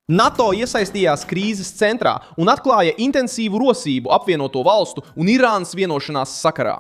NATO iesaistījās krīzes centrā un atklāja intensīvu rosību apvienoto valstu un Irānas vienošanās sakarā.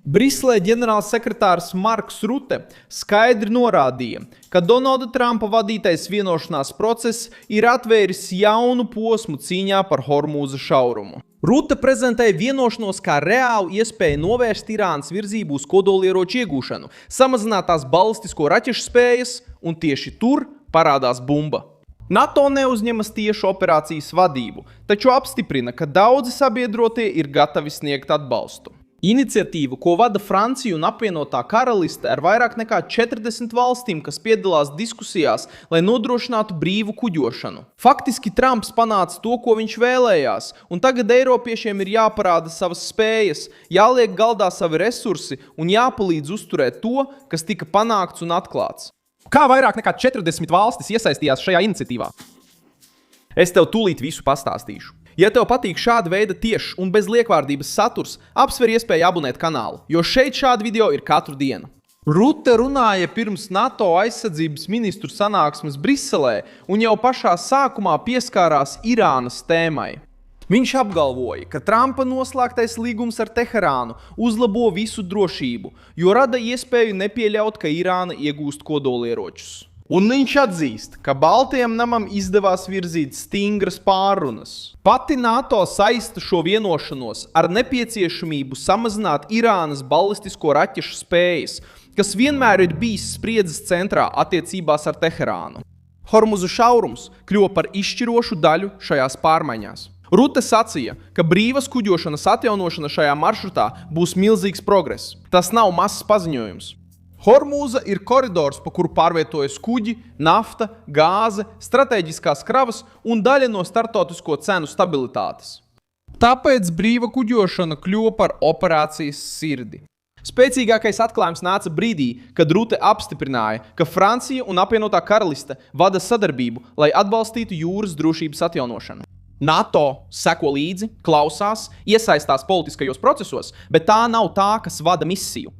Briselē ģenerālsekretārs Marks Rute skaidri norādīja, ka Donalda Trumpa vadītais vienošanās process ir atvēris jaunu posmu cīņā par Hormūza šaurumu. Rute prezentēja vienošanos kā reālu iespēju novērst Irānas virzību uz kodolieroču iegūšanu, samazināt tās balistisko raķešu spējas, un tieši tur parādās bumba. NATO neuzņemas tiešu operācijas vadību, taču apstiprina, ka daudzi sabiedrotie ir gatavi sniegt atbalstu. Iniciatīvu, ko vada Francija un apvienotā karaliste ar vairāk nekā 40 valstīm, kas piedalās diskusijās, lai nodrošinātu brīvu kuģošanu. Faktiski Trumps panāca to, ko viņš vēlējās, un tagad Eiropiešiem ir jāparāda savas spējas, jāliek galdā savi resursi un jāpalīdz uzturēt to, kas tika panākts un atklāts. Kā vairāk nekā 40 valstis iesaistījās šajā iniciatīvā? Es tev tūlīt visu pastāstīšu. Ja tev patīk šāda veida tiešs un bez liekvārdības saturs, apsver iespēju abonēt kanālu, jo šeit šādi video ir katru dienu. Rute runāja pirms NATO aizsardzības ministru sanāksmes Briselē un jau pašā sākumā pieskārās Irānas tēmai. Viņš apgalvoja, ka Trumpa noslēgtais līgums ar Teherānu uzlabo visu drošību, jo rada iespēju nepieļaut, ka Irāna iegūst kodolieročus. Un viņš atzīst, ka Baltajam namam izdevās virzīt stingras pārunas. Pati NATO saista šo vienošanos ar nepieciešamību samazināt Irānas balistisko raķešu spējas, kas vienmēr ir bijis spriedzes centrā attiecībās ar Teherānu. Hormuza šaurums kļuva par izšķirošu daļu šajās pārmaiņās. Rute sacīja, ka brīvas kuģošanas atjaunošana šajā maršrutā būs milzīgs progress. Tas nav mazs paziņojums. Hormūza ir koridors, pa kuru pārvietojas kuģi, nafta, gāze, stratēģiskās kravas un daļa no startautisko cenu stabilitātes. Tāpēc brīva kuģošana kļuva par operācijas sirdi. Spēcīgākais atklājums nāca brīdī, kad Rute apstiprināja, ka Francija un apvienotā karaliste vada sadarbību, lai atbalstītu jūras drošības atjaunošanu. NATO seko līdzi, klausās, iesaistās politiskajos procesos, bet tā nav tā, kas vada misiju.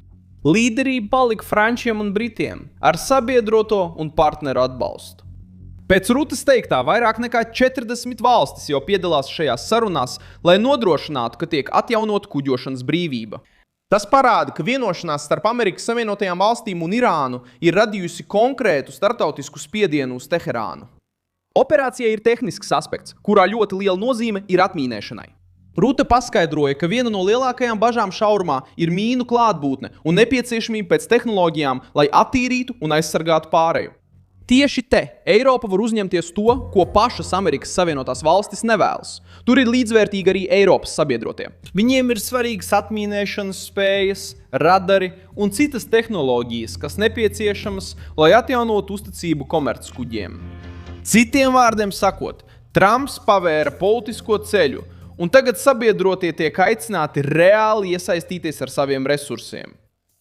Līderība palika frančiem un britiem ar sabiedroto un partneru atbalstu. Pēc Rutes teiktā vairāk nekā 40 valstis jau piedalās šajās sarunās, lai nodrošinātu, ka tiek atjaunota kuģošanas brīvība. Tas parāda, ka vienošanās starp Amerikas Savienotajām valstīm un Irānu ir radījusi konkrētu startautisku spiedienu uz Teherānu. Operācijai ir tehnisks aspekts, kurā ļoti liela nozīme ir atmīnēšanai. Rute paskaidroja, ka viena no lielākajām bažām šaurumā ir mīnu klātbūtne un nepieciešamība pēc tehnoloģijām, lai attīrītu un aizsargātu pārēju. Tieši te Eiropa var uzņemties to, ko pašas Amerikas Savienotās valstis nevēlas. Tur ir līdzvērtīgi arī Eiropas sabiedrotie. Viņiem ir svarīgas atmīnēšanas spējas, radari un citas tehnoloģijas, kas nepieciešamas, lai atjaunotu uzticību komerckuģiem. Citiem vārdiem sakot, Trumps pavēra politisko ceļu, un tagad sabiedrotie tiek aicināti reāli iesaistīties ar saviem resursiem.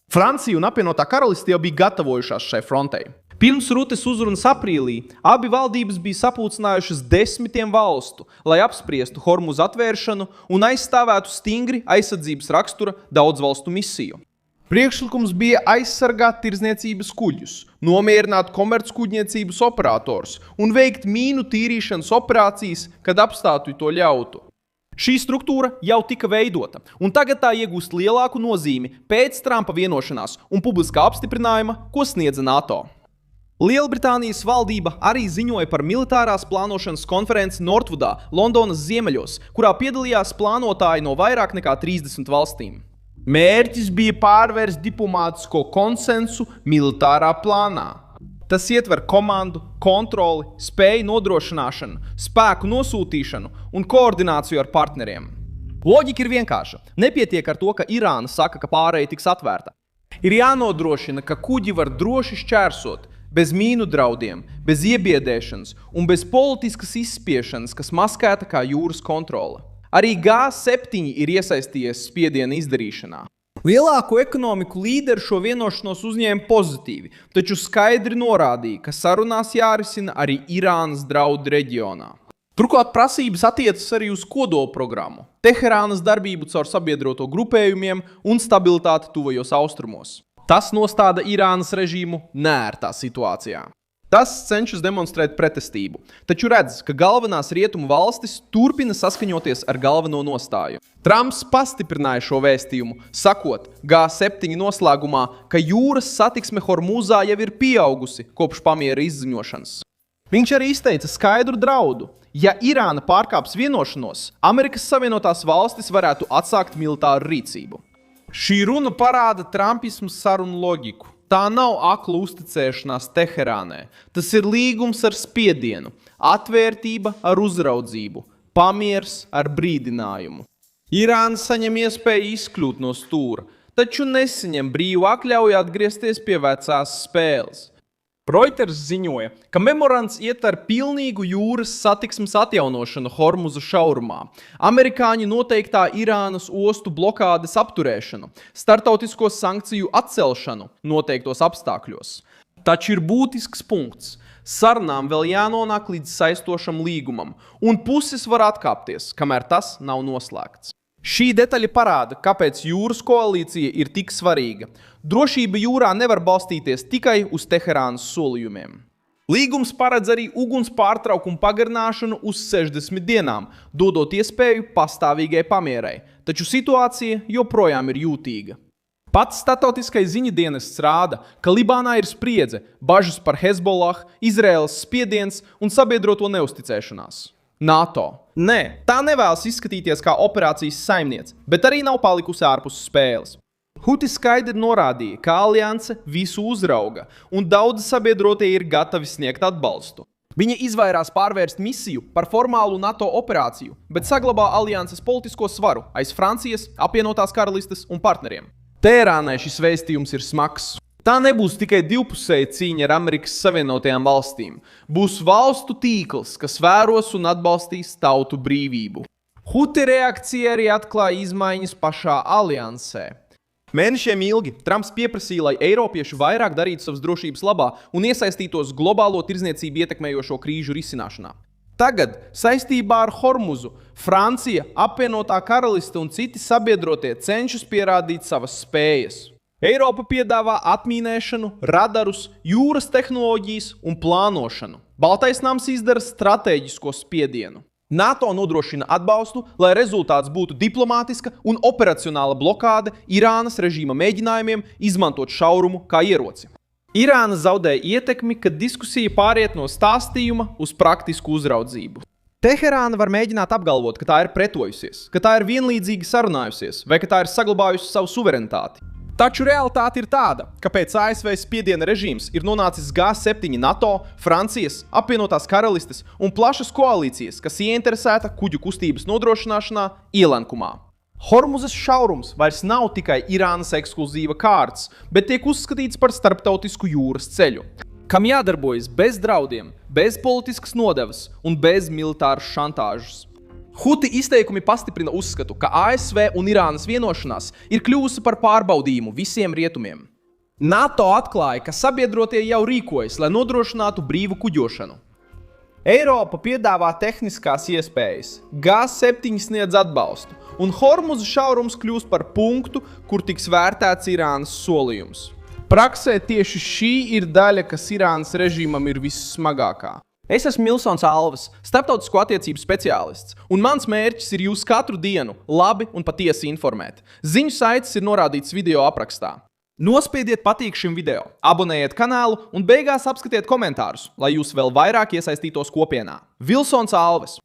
Francija un apvienotā karaliste jau bija gatavojušās šai frontei. Pirms Rutes uzrunas aprīlī abi valdības bija sapulcinājušas 10 valstu, lai apspriestu Hormuza atvēršanu un aizstāvētu stingri aizsardzības rakstura daudzvalstu misiju. Priekšlikums bija aizsargāt tirdzniecības kuģus, nomierināt komerckuģniecības operators un veikt mīnu tīrīšanas operācijas, kad apstākļi to ļautu. Šī struktūra jau tika veidota, un tagad tā iegūst lielāku nozīmi pēc Trumpa vienošanās un publiskā apstiprinājuma, ko sniedza NATO. Lielbritānijas valdība arī ziņoja par militārās plānošanas konferenci Northwoodā, Londonas ziemeļos, kurā piedalījās plānotāji no vairāk nekā 30 valstīm. Mērķis bija pārvērst diplomātisko konsensu militārā plānā. Tas ietver komandu, kontroli, spēju nodrošināšanu, spēku nosūtīšanu un koordināciju ar partneriem. Loģika ir vienkārša. Nepietiek ar to, ka Irāna saka, ka pārēja tiks atvērta. Ir jānodrošina, ka kuģi var droši šķērsot, bez mīnu draudiem, bez iebiedēšanas un bez politiskas izspiešanas, kas maskēta kā jūras kontrole. Arī G7 ir iesaistījies spiediena izdarīšanā. Lielāko ekonomiku līderi šo vienošanos uzņēma pozitīvi, taču skaidri norādīja, ka sarunās jārisina arī Irānas draudu reģionā. Turklāt prasības attiecas arī uz kodolprogrammu, Teherānas darbību caur sabiedroto grupējumiem un stabilitāti tuvajos austrumos. Tas nostāda Irānas režīmu neērtā situācijā. Tas cenšas demonstrēt pretestību, taču redz, ka galvenās rietumu valstis turpina saskaņoties ar galveno nostāju. Trumps pastiprināja šo vēstījumu, sakot G7 noslēgumā, ka jūras satiksme Hormūzā jau ir pieaugusi kopš pamiera izziņošanas. Viņš arī izteica skaidru draudu. Ja Irāna pārkāps vienošanos, Amerikas Savienotās valstis varētu atsākt militāru rīcību. Šī runa parāda trumpismu sarunu loģiku. Tā nav akla uzticēšanās Teherānai. Tas ir līgums ar spiedienu, atvērtība ar uzraudzību, pamiers ar brīdinājumu. Irāna saņem iespēju izkļūt no stūra, taču nesaņem brīvu atļauju atgriezties pie vecās spēles. Reuters ziņoja, ka memorands ietver pilnīgu jūras satiksmes atjaunošanu Hormuza šaurumā, amerikāņu noteiktā Irānas ostu blokādes apturēšanu, startautisko sankciju atcelšanu noteiktos apstākļos. Taču ir būtisks punkts. Sarunām vēl jānonāk līdz saistošam līgumam, un puses var atkāpties, kamēr tas nav noslēgts. Šī detaļa parāda, kāpēc jūras koalīcija ir tik svarīga. Drošība jūrā nevar balstīties tikai uz Teherānas solījumiem. Līgums paredz arī uguns pārtraukumu pagarināšanu uz 60 dienām, dodot iespēju pastāvīgai pamierai, taču situācija joprojām ir jūtīga. Pats starptautiskais ziņu dienests rāda, ka Libānā ir spriedze, bažas par Hezbollah, Izraēlas spiediens un sabiedroto neusticēšanās. NATO. Nē, tā nevēlas izskatīties kā operācijas saimniece, bet arī nav palikusi ārpus spēles. Huti skaidri norādīja, ka alianse visu uzrauga, un daudzi sabiedrotie ir gatavi sniegt atbalstu. Viņa izvairās pārvērst misiju par formālu NATO operāciju, bet saglabā alianses politisko svaru aiz Francijas, apvienotās karalistes un partneriem. Teherānai šis vēstījums ir smags. Tā nebūs tikai divpusēja cīņa ar Amerikas Savienotajām valstīm. Būs valstu tīkls, kas vēros un atbalstīs tautu brīvību. Huti reakcija arī atklāja izmaiņas pašā aliansē. Mēnešiem ilgi Trumps pieprasīja, lai eiropieši vairāk darītu savas drošības labā un iesaistītos globālo tirdzniecību ietekmējošo krīžu risināšanā. Tagad, saistībā ar Hormuzu, Francija, apvienotā karaliste un citi sabiedrotie cenšas pierādīt savas spējas. Eiropa piedāvā atmīnēšanu, radarus, jūras tehnoloģijas un plānošanu. Baltais nams izdara stratēģisko spiedienu. NATO nodrošina atbalstu, lai rezultāts būtu diplomātiska un operacionāla blokāde Irānas režīma mēģinājumiem izmantot šaurumu kā ieroci. Irāna zaudēja ietekmi, kad diskusija pāriet no stāstījuma uz praktisku uzraudzību. Teherāna var mēģināt apgalvot, ka tā ir pretojusies, ka tā ir vienlīdzīgi sarunājusies vai ka tā ir saglabājusi savu suverenitāti. Taču realitāte ir tāda, ka pēc ASV spiediena režīms ir nonācis G7 NATO, Francijas, apvienotās karalistes un plašas koalīcijas, kas ieinteresēta kuģu kustības nodrošināšanā ielenkumā. Hormuzas šaurums vairs nav tikai Irānas ekskluzīva kārts, bet tiek uzskatīts par starptautisku jūras ceļu, kam jādarbojas bez draudiem, bez politiskas nodevas un bez militāras šantāžas. Huti izteikumi pastiprina uzskatu, ka ASV un Irānas vienošanās ir kļuvusi par pārbaudījumu visiem rietumiem. NATO atklāja, ka sabiedrotie jau rīkojas, lai nodrošinātu brīvu kuģošanu. Eiropa piedāvā tehniskās iespējas, G7 sniedz atbalstu, un Hormuza šaurums kļūst par punktu, kur tiks vērtēts Irānas solījums. Praksē tieši šī ir daļa, kas Irānas režīmam ir vissmagākā. Es esmu Milsons Alves, starptautisko attiecību speciālists, un mans mērķis ir jūs katru dienu labi un patiesi informēt. Ziņu saites ir norādīts video aprakstā. Nospiediet patīk šim video, abonējiet kanālu un beigās apskatiet komentārus, lai jūs vēl vairāk iesaistītos kopienā. Vilsons Alves.